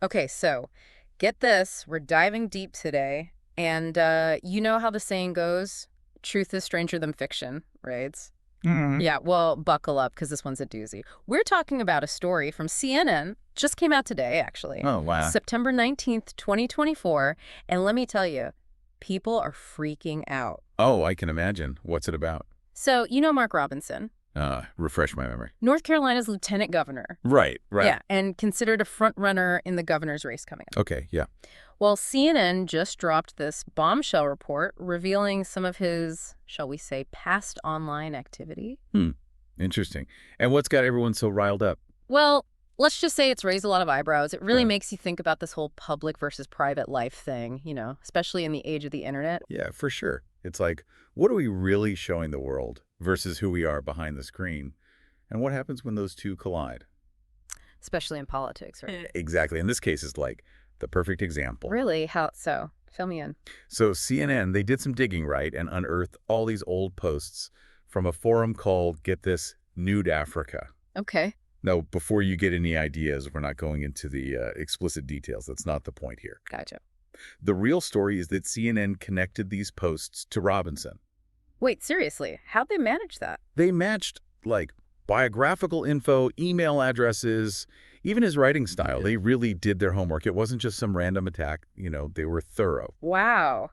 Okay, so get this. We're diving deep today. And you know how the saying goes, truth is stranger than fiction, right? Mhm. Yeah, well, buckle up because this one's a doozy. We're talking about a story from CNN, just came out today, actually, Oh, wow. September 19th, 2024. And let me tell you, people are freaking out. Oh, I can imagine. What's it about? So, you know Mark Robinson, Refresh my memory. North Carolina's lieutenant governor. Right, right. Yeah, and considered a front runner in the governor's race coming up. Okay, yeah. Well, CNN just dropped this bombshell report revealing some of his, shall we say, past online activity. Hmm. Interesting. And what's got everyone so riled up? Well, let's just say it's raised a lot of eyebrows. It really Uh, makes you think about this whole public versus private life thing, especially in the age of the internet, yeah, for sure. It's like, what are we really showing the world versus who we are behind the screen? And what happens when those two collide? especially in politics, right? Exactly. In this case, is like the perfect example. Really? How so? Fill me in. So CNN, they did some digging, right, and unearthed all these old posts from a forum called, get this, Nude Africa. Okay. Now, before you get any ideas, we're not going into the explicit details. That's not the point here. Gotcha. The real story is that CNN connected these posts to Robinson. Wait, seriously, how'd they manage that? They matched, like, biographical info, email addresses, even his writing style. They really did their homework. It wasn't just some random attack. They were thorough. Wow.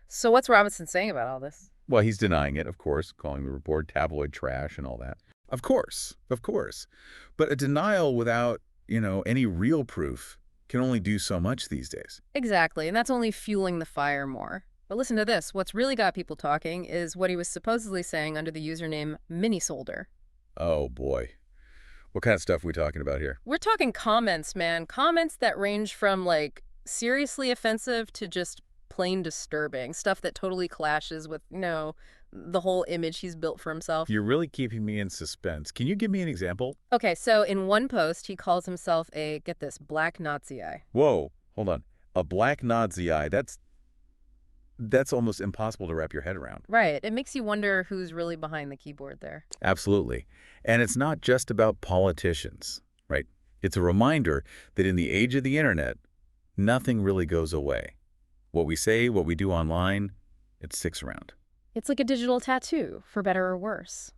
So what's Robinson saying about all this? Well, he's denying it, of course, calling the report tabloid trash and all that. Of course, of course. But a denial without, any real proof can only do so much these days. Exactly, and that's only fueling the fire more. But listen to this. What's really got people talking is what he was supposedly saying under the username Minisolder. Oh, boy. What kind of stuff are we talking about here? We're talking comments, man. Comments that range from, like, seriously offensive to just plain disturbing. Stuff that totally clashes with, the whole image he's built for himself. You're really keeping me in suspense. Can you give me an example? Okay, so in one post, he calls himself a, get this, black Nazi eye. Whoa, hold on. A black Nazi eye. That's almost impossible to wrap your head around. Right. It makes you wonder who's really behind the keyboard there. Absolutely. And it's not just about politicians, right? It's a reminder that in the age of the internet, nothing really goes away. What we say, what we do online, it sticks around. It's like a digital tattoo, for better or worse.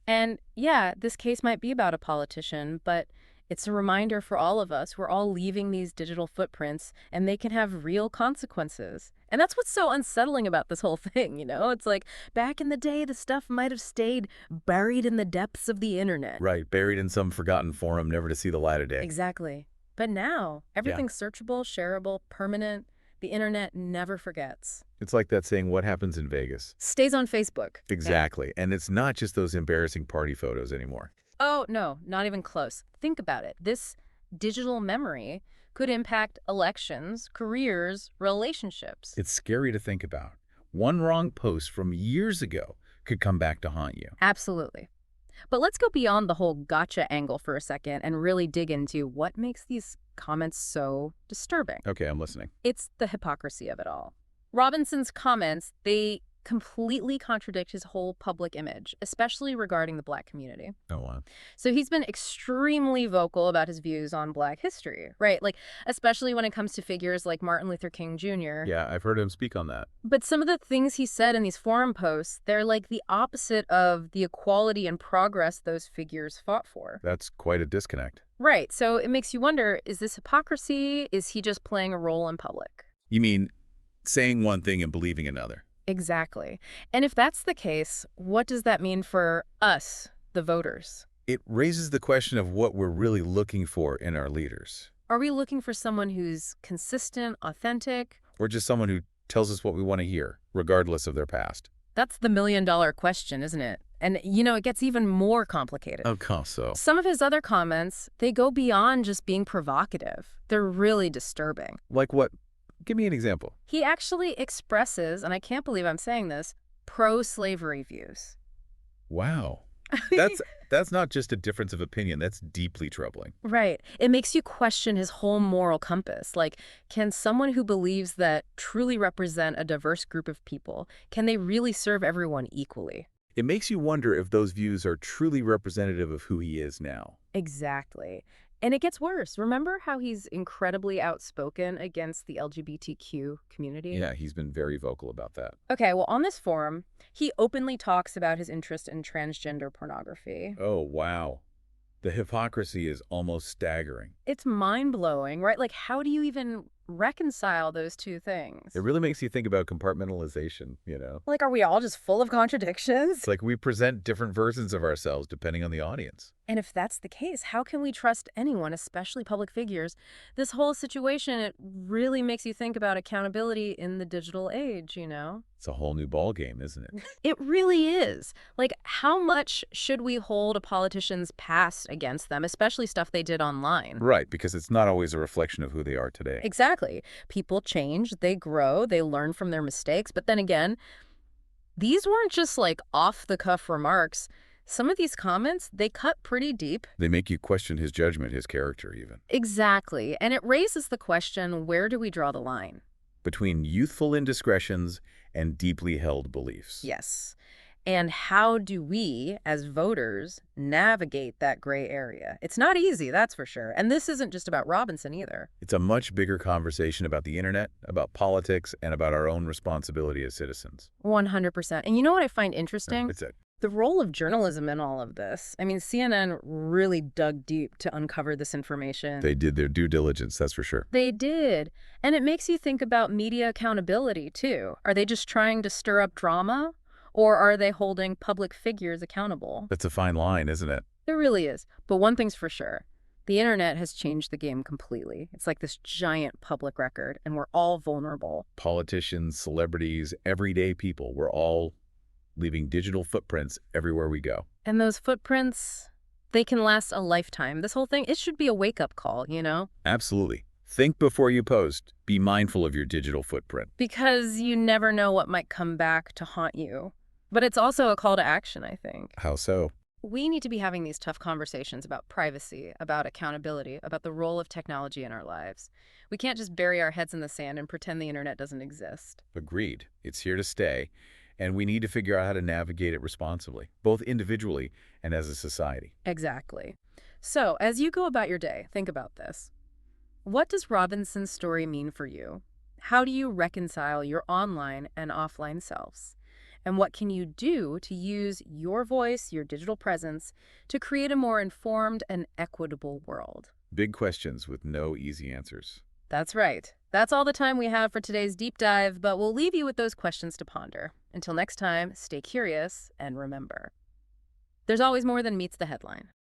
And yeah, this case might be about a politician, but it's a reminder for all of us. We're all leaving these digital footprints, and they can have real consequences. And that's what's so unsettling about this whole thing. It's like back in the day, the stuff might have stayed buried in the depths of the internet. Right, buried in some forgotten forum, never to see the light of day. Exactly. But now, Yeah. everything's searchable, shareable, permanent. The internet never forgets. It's like that saying, what happens in Vegas? Stays on Facebook. Exactly. And it's not just those embarrassing party photos anymore. Oh, no, not even close. Think about it. This digital memory could impact elections, careers, relationships. It's scary to think about. One wrong post from years ago could come back to haunt you. Absolutely. But let's go beyond the whole gotcha angle for a second and really dig into what makes these comments so disturbing. Okay, I'm listening. It's the hypocrisy of it all. Robinson's comments, they completely contradict his whole public image, especially regarding the Black community. Oh, wow. So he's been extremely vocal about his views on Black history, right? Like, especially when it comes to figures like Martin Luther King Jr. Yeah, I've heard him speak on that. But some of the things he said in these forum posts, they're like the opposite of the equality and progress those figures fought for. That's quite a disconnect. Right. So it makes you wonder, is this hypocrisy? Is he just playing a role in public? You mean saying one thing and believing another? Exactly. And if that's the case, what does that mean for us, the voters? It raises the question of what we're really looking for in our leaders. Are we looking for someone who's consistent, authentic? Or just someone who tells us what we want to hear, regardless of their past. That's the million-dollar question, isn't it? And, it gets even more complicated. Of course so. Some of his other comments, they go beyond just being provocative. They're really disturbing. Like what? Give me an example. He actually expresses, and I can't believe I'm saying this, pro-slavery views. Wow. That's not just a difference of opinion. That's deeply troubling. Right. It makes you question his whole moral compass. Like, can someone who believes that truly represent a diverse group of people, can they really serve everyone equally? It makes you wonder if those views are truly representative of who he is now. Exactly. And it gets worse. Remember how he's incredibly outspoken against the LGBTQ community? Yeah, he's been very vocal about that. Okay, well, on this forum, he openly talks about his interest in transgender pornography. Oh, wow. The hypocrisy is almost staggering. It's mind-blowing, right? Like, how do you even reconcile those two It things? really makes you think about compartmentalization. Like, are we all just full of contradictions? It's like we present different versions of ourselves depending on the audience. And if that's the case, how can we trust anyone, especially public figures? This whole situation, it really makes you think about accountability in the digital age? It's a whole new ball game, isn't it? It really is. Like, how much should we hold a politician's past against them, especially stuff they did online? Right, because it's not always a reflection of who they are today. Exactly. People change, they grow, they learn from their mistakes. But then again, these weren't just like off-the-cuff remarks. Some of these comments, they cut pretty deep. They make you question his judgment, his character even. Exactly. And it raises the question, where do we draw the line? Between youthful indiscretions and deeply held beliefs. Yes. And how do we, as voters, navigate that gray area? It's not easy, that's for sure. And this isn't just about Robinson either. It's a much bigger conversation about the internet, about politics, and about our own responsibility as citizens. 100%. And you know what I find interesting? It's a The role of journalism in all of this. I mean, CNN really dug deep to uncover this information. They did their due diligence, that's for sure. They did. And it makes you think about media accountability, too. Are they just trying to stir up drama? Or are they holding public figures accountable? That's a fine line, isn't it? There really is. But one thing's for sure. The internet has changed the game completely. It's like this giant public record, and we're all vulnerable. Politicians, celebrities, everyday people, we're all leaving digital footprints everywhere we go. And those footprints, they can last a lifetime. This whole thing, it should be a wake-up call? Absolutely. Think before you post. Be mindful of your digital footprint. Because you never know what might come back to haunt you. But it's also a call to action, I think. How so? We need to be having these tough conversations about privacy, about accountability, about the role of technology in our lives. We can't just bury our heads in the sand and pretend the internet doesn't exist. Agreed. It's here to stay, and we need to figure out how to navigate it responsibly, both individually and as a society. Exactly. So, as you go about your day, think about this. What does Robinson's story mean for you? How do you reconcile your online and offline selves? And what can you do to use your voice, your digital presence, to create a more informed and equitable world? Big questions with no easy answers. That's right. That's all the time we have for today's deep dive, but we'll leave you with those questions to ponder. Until next time, stay curious and remember, there's always more than meets the headline.